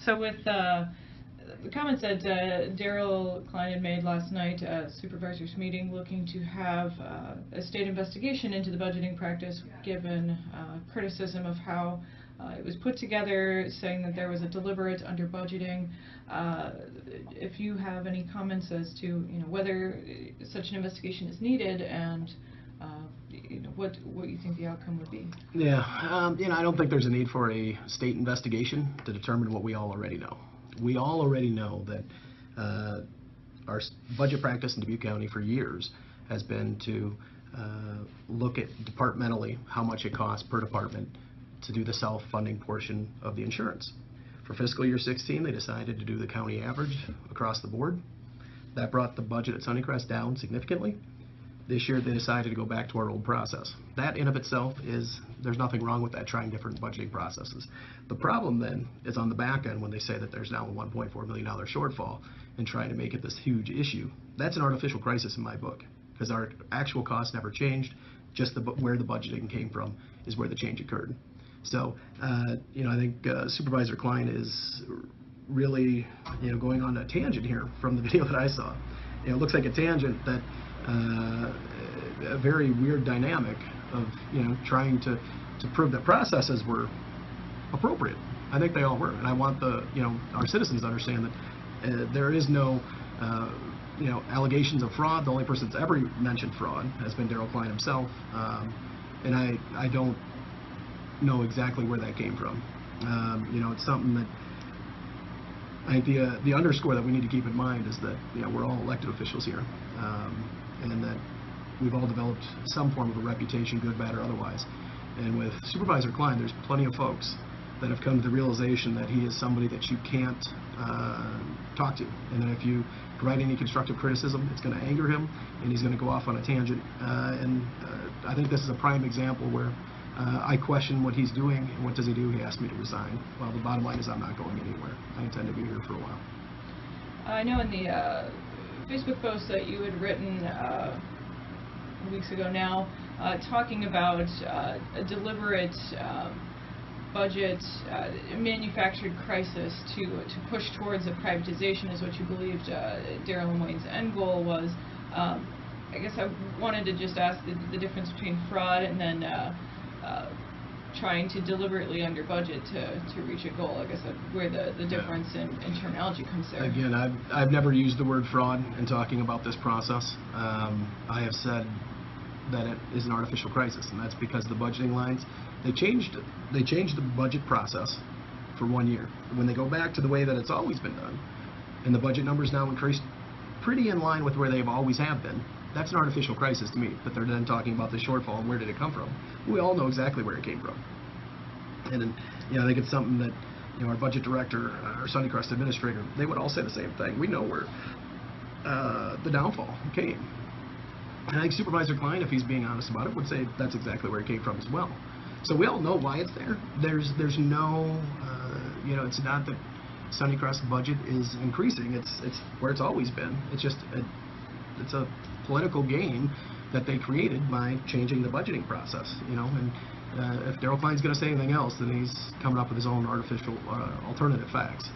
So with the comments that Daryl Klein had made last night at supervisors meeting, looking to have a state investigation into the budgeting practice, given criticism of how it was put together, saying that there was a deliberate under budgeting. If you have any comments as to whether such an investigation is needed, and what you think the outcome would be. Yeah, I don't think there's a need for a state investigation to determine what we all already know. We all already know that our budget practice in Dubuque County for years has been to look at departmentally how much it costs per department to do the self-funding portion of the insurance. For fiscal year 16, they decided to do the county average across the board. That brought the budget at Sunnycrest down significantly. This year they decided to go back to our old process. That in of itself there's nothing wrong with that, trying different budgeting processes. The problem then is on the back end when they say that there's now a $1.4 million shortfall and trying to make it this huge issue. That's an artificial crisis in my book, because our actual costs never changed, just where the budgeting came from is where the change occurred. So, I think Supervisor Klein is really, going on a tangent here from the video that I saw. It looks like a tangent that a very weird dynamic of trying to prove that processes were appropriate. I think they all were, and I want our citizens to understand that there is no allegations of fraud. The only person that's ever mentioned fraud has been Daryl Klein himself, and I don't know exactly where that came from. It's something that I think the underscore that we need to keep in mind is that we're all elected officials here, and that we've all developed some form of a reputation, good, bad, or otherwise. And with Supervisor Klein, there's plenty of folks that have come to the realization that he is somebody that you can't talk to, and that if you provide any constructive criticism, it's going to anger him, and he's going to go off on a tangent. I think this is a prime example where I question what he's doing, and what does he do? He asked me to resign. Well, the bottom line is I'm not going anywhere. I intend to be here for a while. I know in the Facebook post that you had written weeks ago now, talking about a deliberate budget manufactured crisis to push towards a privatization is what you believed Daryl and Wayne's end goal was. I guess I wanted to just ask the difference between fraud and then trying to deliberately under budget to reach a goal. I guess where the difference in terminology comes there. Again, I've never used the word fraud in talking about this process. I have said that it is an artificial crisis, and that's because the budgeting lines, they changed the budget process for 1 year. When they go back to the way that it's always been done, and the budget numbers now increased pretty in line with where they've always have been, that's an artificial crisis to me, that they're then talking about the shortfall and where did it come from. We all know exactly where it came from. And I think it's something that our budget director, our Sunnycrest administrator, they would all say the same thing. We know where the downfall came. And I think Supervisor Klein, if he's being honest about it, would say that's exactly where it came from as well. So we all know why it's there. There's no, it's not that Sunnycrest budget is increasing. It's where it's always been. It's just it's a political game that they created by changing the budgeting process. And if Daryl Klein's going to say anything else, then he's coming up with his own artificial alternative facts.